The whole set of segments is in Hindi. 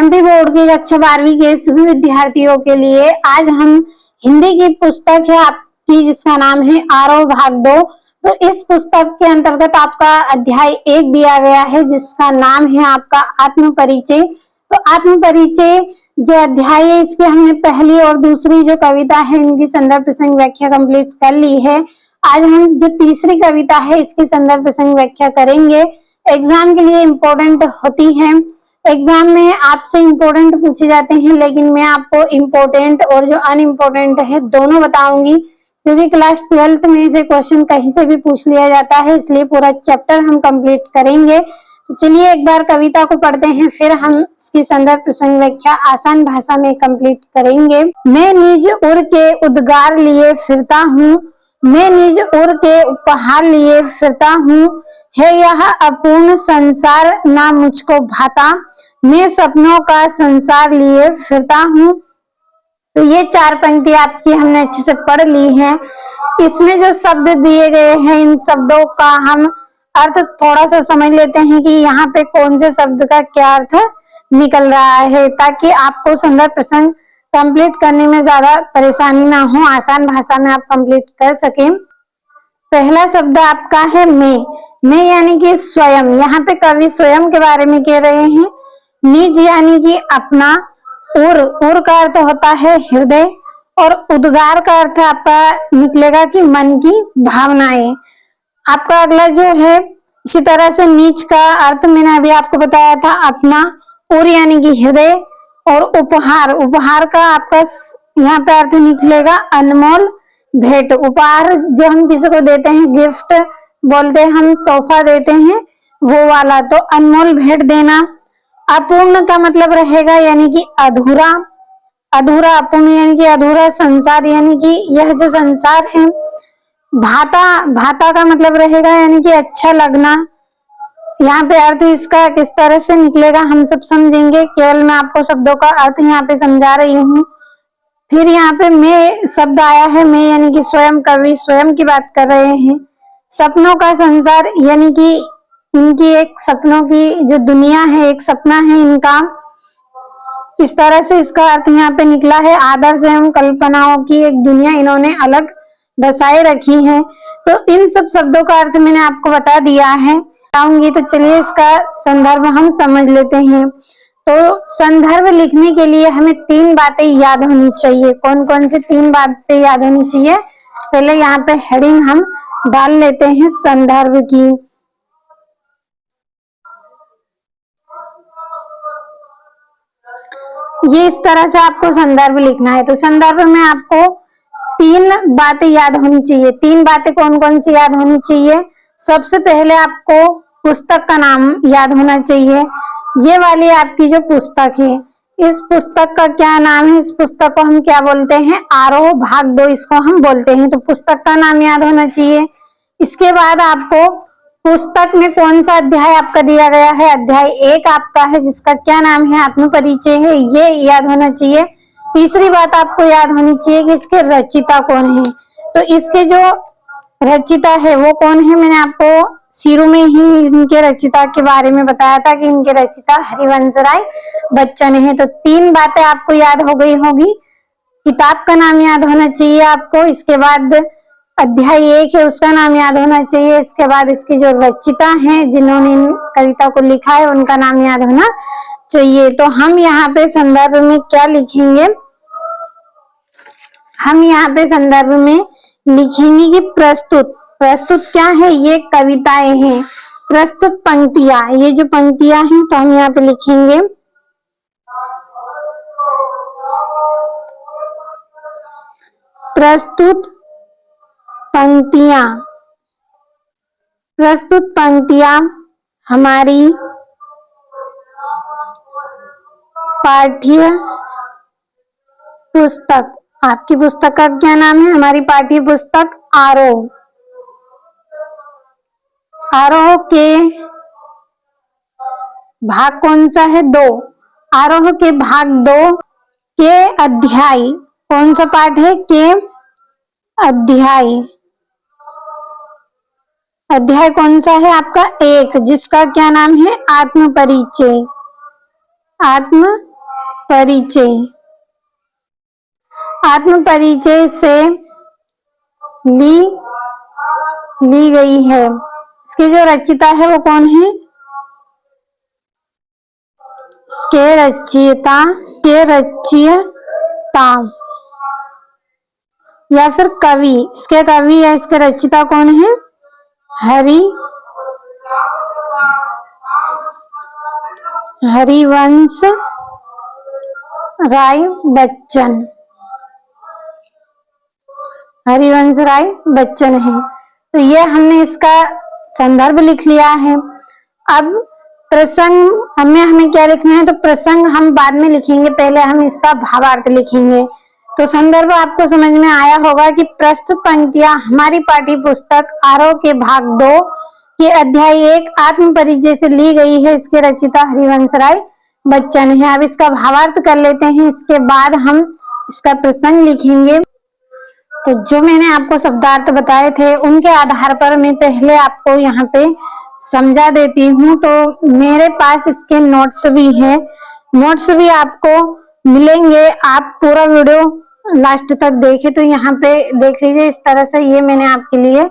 एमपी बोर्ड की कक्षा 12वीं के सभी विद्यार्थियों के लिए आज हम हिंदी की पुस्तक है आपकी जिसका नाम है आरोह भाग 2। तो इस पुस्तक के अंतर्गत आपका अध्याय 1 दिया गया है जिसका नाम है आपका आत्म परिचय। तो आत्म परिचय जो अध्याय है इसके हमने पहली और दूसरी जो कविता है इनकी संदर्भ प्रसंग व्याख्या कंप्लीट कर ली है। आज हम जो तीसरी कविता है इसकी संदर्भ प्रसंग व्याख्या करेंगे। एग्जाम के लिए इम्पोर्टेंट होती है, एग्जाम में आपसे इम्पोर्टेंट पूछे जाते हैं, लेकिन मैं आपको इम्पोर्टेंट और जो अनइम्पोर्टेंट है दोनों बताऊंगी क्योंकि क्लास 12th में से क्वेश्चन कहीं से भी पूछ लिया जाता है, इसलिए पूरा चैप्टर हम कंप्लीट करेंगे। तो चलिए एक बार कविता को पढ़ते हैं, फिर हम इसकी संदर्भ प्रसंग व्याख्या आसान भाषा में कंप्लीट करेंगे। मैं निज उर के उद्गार लिए फिरता हूँ, मैं निज उर के उपहार लिए फिरता हूँ, है यह अपूर्ण संसार ना मुझको भाता, मैं सपनों का संसार लिए फिरता हूँ। तो ये 4 पंक्ति आपकी हमने अच्छे से पढ़ ली है। इसमें जो शब्द दिए गए हैं इन शब्दों का हम अर्थ थोड़ा सा समझ लेते हैं कि यहाँ पे कौन से शब्द का क्या अर्थ निकल रहा है, ताकि आपको संदर्भ प्रसंग कंप्लीट करने में ज्यादा परेशानी ना हो, आसान भाषा में आप कंप्लीट कर सकें। पहला शब्द आपका है मैं यानी कि स्वयं। यहाँ पे कवि स्वयं के बारे में कह रहे हैं। निज यानी कि अपना, उर का अर्थ होता है हृदय, और उद्गार का अर्थ आपका निकलेगा कि मन की भावनाएं। आपका अगला जो है इसी तरह से नीच का अर्थ मैंने अभी आपको बताया था अपना, उर यानी कि हृदय, और उपहार का आपका यहाँ पे अर्थ निकलेगा अनमोल भेंट। उपहार जो हम किसी को देते हैं, गिफ्ट बोलते हैं, हम तोहफा देते हैं वो वाला, तो अनमोल भेंट देना। अपूर्ण का मतलब रहेगा यानी कि अधूरा, अपूर्ण यानी कि अधूरा संसार, यानी कि यह जो संसार है। भाता का मतलब रहेगा यानी कि अच्छा लगना। यहाँ पे अर्थ इसका किस तरह से निकलेगा हम सब समझेंगे, केवल मैं आपको शब्दों का अर्थ यहाँ पे समझा रही हूँ। फिर यहाँ पे मैं शब्द आया है, मैं यानी कि स्वयं, कवि स्वयं की बात कर रहे हैं। सपनों का संसार यानी कि इनकी एक सपनों की जो दुनिया है, एक सपना है इनका, इस तरह से इसका अर्थ यहाँ पे निकला है। आदर्श एवं कल्पनाओं की एक दुनिया इन्होंने अलग बसाए रखी है। तो इन सब शब्दों का अर्थ मैंने आपको बता दिया है, बताऊंगी। तो चलिए इसका संदर्भ हम समझ लेते हैं। तो संदर्भ लिखने के लिए हमें 3 बातें याद होनी चाहिए। कौन कौन सी 3 बातें याद होनी चाहिए? पहले यहाँ पे हेडिंग हम डाल लेते हैं संदर्भ की। ये इस तरह से आपको संदर्भ लिखना है। तो संदर्भ में आपको 3 बातें याद होनी चाहिए। 3 बातें कौन कौन सी याद होनी चाहिए? सबसे पहले आपको पुस्तक का नाम याद होना चाहिए। ये वाली आपकी जो पुस्तक है, इस पुस्तक का क्या नाम है? इस पुस्तक को हम क्या बोलते हैं? आरोह भाग 2 इसको हम बोलते हैं। तो पुस्तक का नाम याद होना चाहिए। इसके बाद आपको पुस्तक में कौन सा अध्याय आपका दिया गया है? अध्याय 1 आपका है जिसका क्या नाम है? आत्म परिचय है, ये याद होना चाहिए। तीसरी बात आपको याद होनी चाहिए कि इसके रचिता कौन है। तो इसके जो रचिता है वो कौन है? मैंने आपको शुरू में ही इनके रचिता के बारे में बताया था कि इनके रचिता हरिवंश राय बच्चन है। तो 3 बातें आपको याद हो गई होगी। किताब का नाम याद होना चाहिए आपको, इसके बाद अध्याय 1 है उसका नाम याद होना चाहिए, इसके बाद इसकी जो रचिता है जिन्होंने इन कविता को लिखा है उनका नाम याद होना चाहिए। तो हम यहाँ पे संदर्भ में क्या लिखेंगे? हम यहाँ पे संदर्भ में लिखेंगे कि प्रस्तुत क्या है? ये कविताएं हैं। प्रस्तुत पंक्तियां, ये जो पंक्तियां हैं तो हम यहाँ पे लिखेंगे प्रस्तुत पंक्तियां। प्रस्तुत पंक्तियां हमारी पाठ्य पुस्तक, आपकी पुस्तक का क्या नाम है? हमारी पाठ्य पुस्तक आरोह के भाग कौन सा है? 2। आरोह के भाग 2 के अध्याय, कौन सा पाठ है? के अध्याय कौन सा है आपका? 1, जिसका क्या नाम है? आत्म परिचय। आत्म परिचय, आत्म परिचय से ली गई है। इसके जो रचयिता है वो कौन है? इसके रचयिता या फिर कवि, इसके कवि या इसके रचयिता कौन है? हरिवंश राय बच्चन। हरिवंश राय बच्चन है। तो ये हमने इसका संदर्भ लिख लिया है। अब प्रसंग हमें क्या लिखना है? तो प्रसंग हम बाद में लिखेंगे, पहले हम इसका भावार्थ लिखेंगे। तो संदर्भ आपको समझ में आया होगा कि प्रस्तुत पंक्तियां हमारी पाठ्य पुस्तक आरोह के भाग 2 के अध्याय 1 आत्म परिचय से ली गई है। इसके रचयिता हरिवंश राय बच्चन है। अब इसका भावार्थ कर लेते हैं, इसके बाद हम इसका प्रसंग लिखेंगे। तो जो मैंने आपको शब्दार्थ बताए थे उनके आधार पर मैं पहले आपको यहाँ पे समझा देती हूँ। तो मेरे पास इसके नोट्स भी है, नोट्स भी आपको मिलेंगे। आप पूरा वीडियो लास्ट तक देखें तो यहाँ पे देख लीजिए। इस तरह से ये मैंने आपके लिए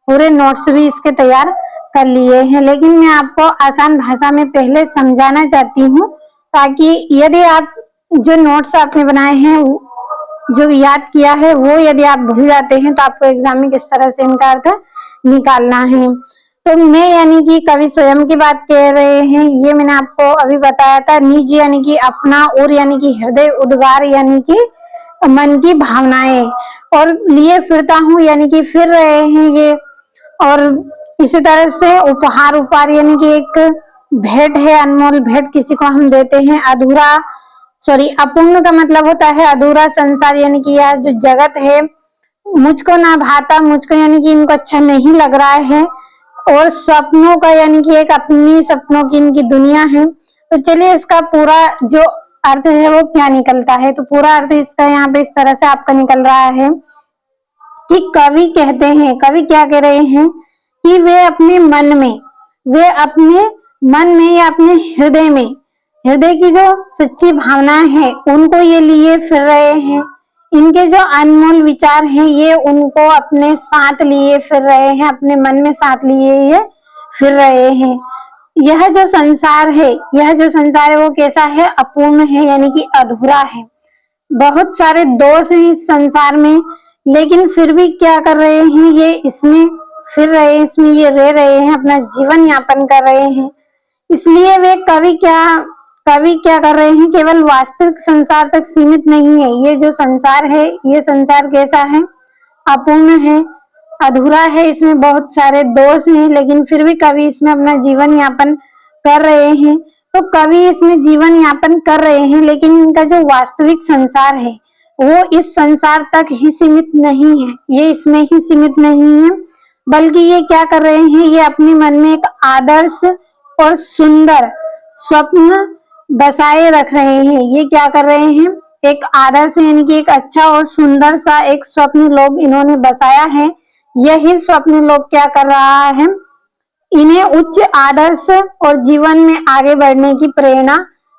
पूरे नोट्स भी इसके तैयार कर लिए हैं, लेकिन मैं आपको आसान भाषा में पहले समझाना चाहती हूँ, ताकि यदि आप जो नोट्स आपने बनाए हैं, जो याद किया है, वो यदि आप भूल जाते हैं तो आपको एग्जाम में किस तरह से इनका अर्थ निकालना है। तो मैं यानी कि कवि स्वयं की बात कह रहे हैं, ये मैंने आपको अभी बताया था। निज यानी कि अपना, और यानी कि हृदय, उद्गार यानी कि मन की भावनाएं, और लिए फिरता हूँ यानी कि फिर रहे हैं ये। और इसी तरह से उपहार यानी कि एक भेंट है, अनमोल भेंट किसी को हम देते हैं। अपूर्ण का मतलब होता है अधूरा संसार, यानी कि यह जो जगत है मुझको ना भाता, मुझको यानी कि इनको अच्छा नहीं लग रहा है। और सपनों का यानी कि एक अपनी सपनों की इनकी दुनिया है। तो चलिए इसका पूरा जो अर्थ है वो क्या निकलता है। तो पूरा अर्थ इसका यहाँ पे इस तरह से आपका निकल रहा है कि कवि कहते हैं, कवि क्या कह रहे हैं कि वे अपने मन में या अपने हृदय की जो सच्ची भावनाएं हैं उनको ये लिए फिर रहे हैं। इनके जो अनमोल विचार हैं ये उनको अपने साथ लिए फिर रहे हैं, अपने मन में साथ लिए ये फिर रहे हैं। यह जो संसार है वो कैसा है? अपूर्ण है, यानी कि अधूरा है। बहुत सारे दोष हैं इस संसार में, लेकिन फिर भी क्या कर रहे हैं ये? इसमें फिर रहे हैं, इसमें ये रह रहे हैं, अपना जीवन यापन कर रहे हैं। इसलिए वे कवि क्या कर रहे हैं? केवल वास्तविक संसार तक सीमित नहीं है। ये जो संसार है, ये संसार कैसा है? अपूर्ण है, अधूरा है, इसमें बहुत सारे दोष हैं, लेकिन फिर भी कवि इसमें अपना जीवन यापन कर रहे हैं। तो कवि इसमें जीवन यापन कर रहे हैं, लेकिन इनका जो वास्तविक संसार है वो इस संसार तक ही सीमित नहीं है, ये इसमें ही सीमित नहीं है, बल्कि ये क्या कर रहे हैं? ये अपने मन में एक आदर्श और सुंदर स्वप्न बसाए रख रहे हैं। ये क्या कर रहे हैं? एक आदर्श यानी कि एक अच्छा और सुंदर सा एक स्वप्न लोग इन्होंने बसाया है। यही स्वप्न लोग क्या कर रहा है? इन्हें उच्च आदर्श और जीवन में आगे बढ़ने की प्रेरणा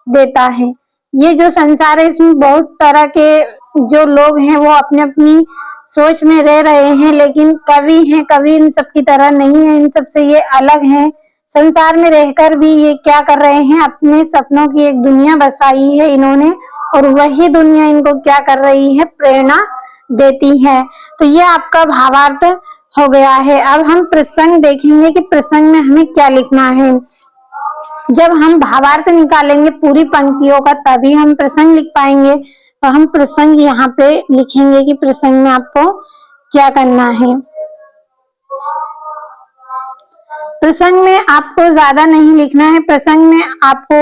देता है। ये जो संसार है इसमें बहुत तरह के जो लोग हैं वो अपने अपनी सोच में रह रहे हैं, लेकिन कवि इन सब की तरह नहीं है, इन सब से ये अलग है। संसार में रहकर भी ये क्या कर रहे हैं? अपने सपनों की एक दुनिया बसाई है इन्होंने, और वही दुनिया इनको क्या कर रही है? प्रेरणा देती है। तो ये आपका भावार्थ हो गया है। अब हम प्रसंग देखेंगे कि प्रसंग में हमें क्या लिखना है। जब हम भावार्थ निकालेंगे पूरी पंक्तियों का तभी हम प्रसंग लिख पाएंगे। तो हम प्रसंग यहाँ पे लिखेंगे कि प्रसंग में आपको क्या करना है। प्रसंग में आपको ज्यादा नहीं लिखना है। प्रसंग में आपको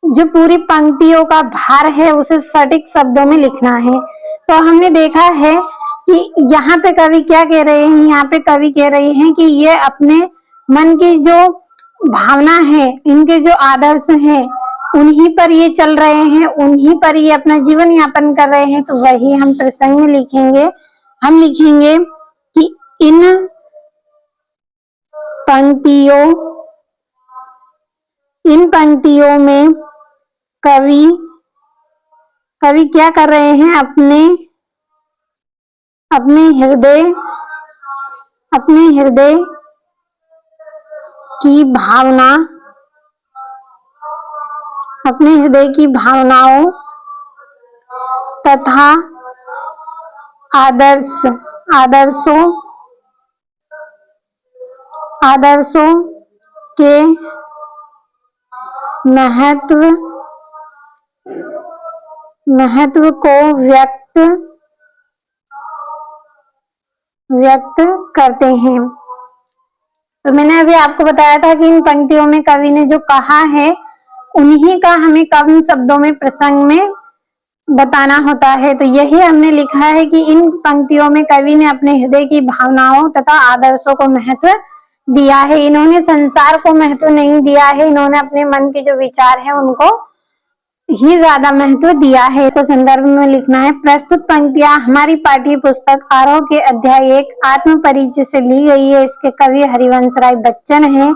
जो पूरी पंक्तियों का भार है उसे सटीक शब्दों में लिखना है। तो हमने देखा है कि यहाँ पे कवि क्या कह रहे हैं? यहाँ पे कवि कह रहे हैं कि ये अपने मन की जो भावना है, इनके जो आदर्श हैं, उन्हीं पर ये चल रहे हैं, उन्हीं पर ये अपना जीवन यापन कर रहे हैं। तो वही हम प्रसंग में लिखेंगे। हम लिखेंगे कि इन पंक्तियों में कवि कवि क्या कर रहे हैं, अपने हृदय की भावना, अपने हृदय की भावनाओं तथा आदर्शों के महत्व को व्यक्त करते हैं। तो मैंने अभी आपको बताया था कि इन पंक्तियों में कवि ने जो कहा है उन्हीं का हमें कम शब्दों में प्रसंग में बताना होता है। तो यही हमने लिखा है कि इन पंक्तियों में कवि ने अपने हृदय की भावनाओं तथा आदर्शों को महत्व दिया है। इन्होंने संसार को महत्व नहीं दिया है, इन्होंने अपने मन के जो विचार है उनको ही ज्यादा महत्व दिया है। तो संदर्भ में लिखना है, प्रस्तुत पंक्तियां हमारी पाठ्य पुस्तक आरोह के अध्याय 1 आत्म परिचय से ली गई है। इसके कवि हरिवंश राय बच्चन हैं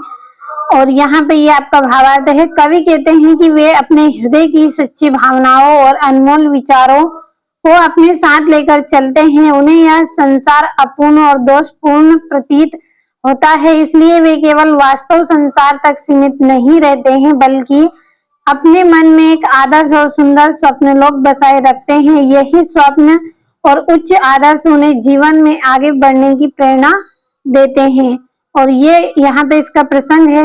और यहाँ पे ये आपका भावार्थ है। कवि कहते हैं कि वे अपने हृदय की सच्ची भावनाओं और अनमोल विचारों को अपने साथ लेकर चलते हैं। उन्हें यह संसार अपूर्ण और दोषपूर्ण प्रतीत होता है, इसलिए वे केवल वास्तव संसार तक सीमित नहीं रहते हैं बल्कि अपने मन में एक आदर्श और सुंदर स्वप्न लोक बसाए रखते हैं। यही स्वप्न और उच्च आदर्श उन्हें जीवन में आगे बढ़ने की प्रेरणा देते हैं। और ये यहाँ पे इसका प्रसंग है।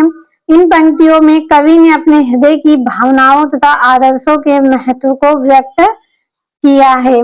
इन पंक्तियों में कवि ने अपने हृदय की भावनाओं तथा आदर्शों के महत्व को व्यक्त किया है।